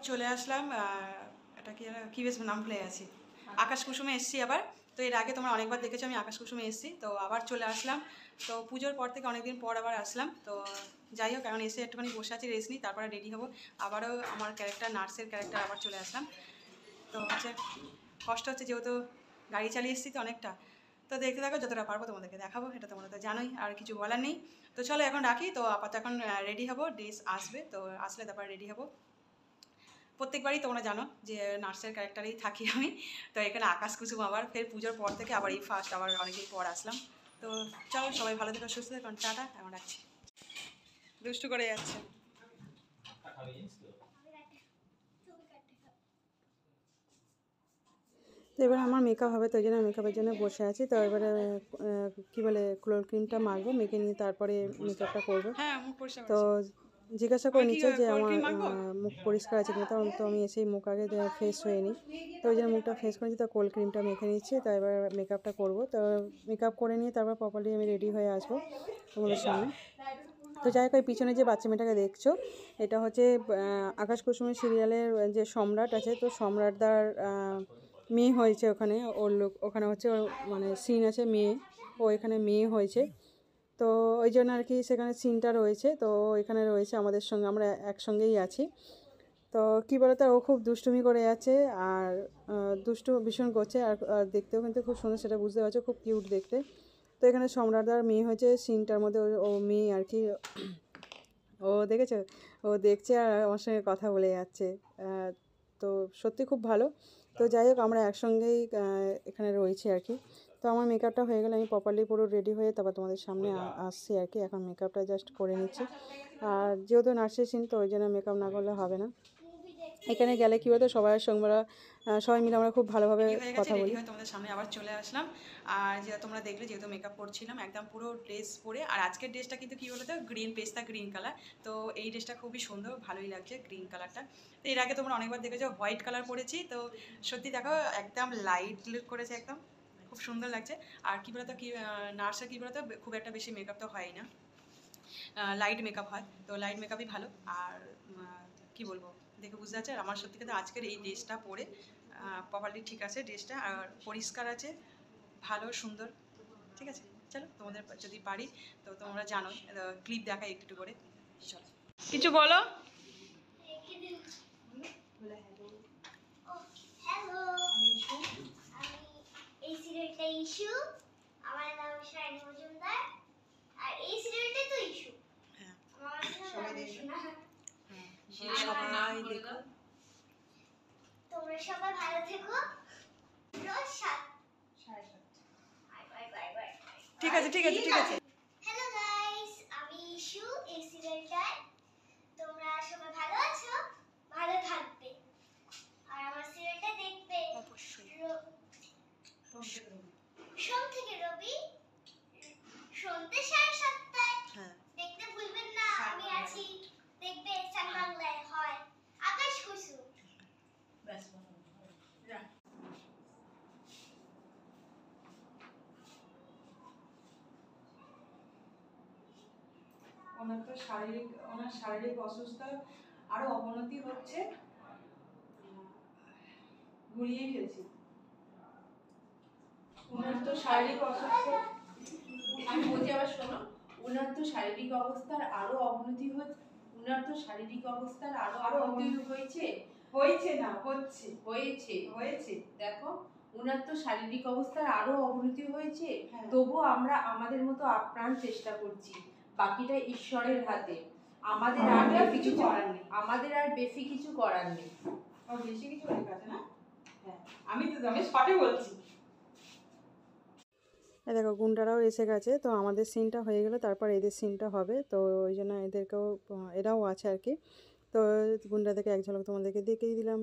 চলে আসলাম এটা কি বেশ নাম ভুলে গেছি, আকাশ কুসুমে এসেছি আবার। তো এর আগে তোমরা অনেকবার দেখেছো আমি আকাশ কুসুমে এসেছি, তো আবার চলে আসলাম। তো পুজোর পর থেকে অনেকদিন পর আবার আসলাম। তো যাই হোক, এখন এসে একটুখানি বসে আছি, রেস্ট নিই, তারপরে রেডি হবো। আবারও আমার ক্যারেক্টার, নার্সের ক্যারেক্টার আবার চলে আসলাম। তো হচ্ছে কষ্ট হচ্ছে, যেহেতু গাড়ি চালিয়ে এসেছি তো অনেকটা। তো দেখতে থাকো, যতটা পারবো তোমাদেরকে দেখাবো, এটা তোমরা তো জানোই, আর কিছু বলার নেই। তো চলো এখন রাখি। তো আপাতত এখন রেডি হবো, ড্রেস আসবে, তো আসলে তারপর রেডি হবো। প্রত্যেকবারই তোমরা জানো যে নার্সের ক্যারেক্টারেই থাকি আমি। তো এখানে আকাশ কুসুম আবার ফের পুজোর পর থেকে আবার এই ফার্স্ট, আবার অনেকদিন পর আসলাম। তো চলো, সবাই ভালো থেকো, সুস্থ থেকো, টাটা, এখন রাখছি। দুষ্টু করে যাচ্ছে। তো এবার আমার মেকআপ হবে, তো ওই জন্য মেকআপের জন্য বসে আছি। তো এবারে কী বলে ক্লোর ক্রিমটা মাখবো, মেখে নিয়ে তারপরে মেকআপটা করবো। তো জিজ্ঞাসা করে নিচ্ছে যে আমার মুখ পরিষ্কার আছে কিনা, তো আমি এসেই মুখ আগে ফ্রেশ হয়ে নিই। তো ওই জন্য মুখটা ফ্রেশ করেছি, তো কোল্ড ক্রিমটা মেখে নিচ্ছি। তো এবার মেকআপটা করবো। তো মেকআপ করে নিয়ে তারপর প্রপারলি আমি রেডি হয়ে আসবো তোমাদের সামনে। তো যাই হোক, ওই পিছনে যে বাচ্চা মেয়েটাকে দেখছো, এটা হচ্ছে আকাশ কুসুমের সিরিয়ালের যে সম্রাট আছে, তো সম্রাটদার মেয়ে হয়েছে ওখানে। ওর লোক ওখানে হচ্ছে, মানে সিন আছে মেয়ে, ও এখানে মেয়ে হয়েছে। তো ওই জন্য আর কি সেখানে সিনটা রয়েছে। তো এখানে রয়েছে আমাদের সঙ্গে, আমরা একসঙ্গেই আছি। তো কী বলতো, ও খুব দুষ্টুমি করে যাচ্ছে, আর দুষ্টু ভীষণ করছে, আর দেখতেও কিন্তু খুব সুন্দর, সেটা বুঝতে পারছো, খুব কিউট দেখতে। তো এখানে সম্রাটদার মেয়ে হয়েছে সিনটার মধ্যে, ও মেয়ে আর কি। ও দেখেছো, ও দেখছে আর আমার সঙ্গে কথা বলে যাচ্ছে। তো সত্যি খুব ভালো। তো যাই হোক, আমরা একসঙ্গেই এখানে রয়েছি আর কি। তো আমার মেকআপটা হয়ে গেলে আমি প্রপারলি পুরো রেডি হয়ে তারপর তোমাদের সামনে আসছি আর কি। এখন মেকআপটা জাস্ট করে নিচ্ছি। আর যেহেতু নার্সের সিন, তো ওই জন্য মেকআপ না করলে হবে না। এখানে গেলে কী বলতো, সবাই সঙ্গে সবাই মিলে আমরা খুব ভালোভাবে কথা বলি। তোমাদের সামনে আবার চলে আসলাম। আর যে তোমরা দেখলে, যেহেতু মেকআপ করছিলাম একদম পুরো ড্রেস পরে, আর আজকের ড্রেসটা কিন্তু কী বলতো, গ্রিন, পেস্তা গ্রিন কালার। তো এই ড্রেসটা খুবই সুন্দর, ভালোই লাগছে গ্রিন কালারটা। তো এর আগে তোমরা অনেকবার দেখেছো হোয়াইট কালার পরেছি, তো সত্যি দেখো একদম লাইট লুক করেছে, একদম খুব সুন্দর লাগছে। আর কী বলতো, নার্সের কী বলতো, খুব একটা বেশি মেকআপ তো হয় না, লাইট মেকআপ হয়। তো লাইট মেকআপই ভালো। আর কি বলবো, দেখে বুঝতে পারছে। আর আমার সত্যি কথা আজকের এই ড্রেসটা পরে প্রপারলি ঠিক আছে ড্রেসটা, আর পরিষ্কার আছে, ভালো সুন্দর, ঠিক আছে। চলো, তোমাদের যদি পারি, তো তোমরা জানো, ক্লিপ দেখাই একটু একটু করে। চলো, কিছু বলো। এই সিরিয়ালটা ইস্যু, আমার নাম শাইনি মজুমদার, আর এই সিরিয়ালটা তো ইস্যু। হ্যাঁ, সবাই দেখো। সবাই দেখো। তোমরা সবাই ভালো থেকো। রোজ 7:30। বাই। ঠিক আছে, ঠিক আছে, ঠিক আছে। হ্যালো গাইস, আমি ইস্যু, এই সিরিয়ালটায়। তোমরা সবাই ভালো আছো, ভালো থাকবে, আর আমার সিরিয়ালটা দেখবে অবশ্যই। সোম থেকে রবি সন্ধ্যে 7:30টায়। হ্যাঁ, দেখতে ভুলবেন না, আমি আছি। দেখবে স্টার বাংলায় হয় আকাশ কুসুম। ব্যাস ওনার শারীরিক অসুস্থতা আরো অবনতি হচ্ছে, গুলিয়ে ফেলছি। ওনার তো শারীরিক অসুস্থতা, আমি বলছি আবার শোনো, ওনার তো শারীরিক অবস্থার আরো অবনতি হচ্ছে। ওনার তো শারীরিক অবস্থার আরো অবনতি হয়েছে না হয়েছে। দেখো, ওনার তো শারীরিক অবস্থার আরো অবনতি হয়েছে। তবু আমরা আমাদের মতো আপ্রাণ চেষ্টা করছি, বাকিটা ঈশ্বরের হাতে। আমাদের আর কিছু করার নেই, বেশি কিছু করার নেই। বেশি কিছু হয়ে গেছে না। হ্যাঁ, আমি শর্টে বলছি। দেখো, গুন্ডারাও এসে গেছে। তো আমাদের সিনটা হয়ে গেলে তারপর এদের সিনটা হবে। তো ওই জন্য এদেরকেও, এরাও আছে আর কি। তো গুন্ডাদেরকে এক ঝলক তোমাদেরকে দেখিয়ে দিলাম।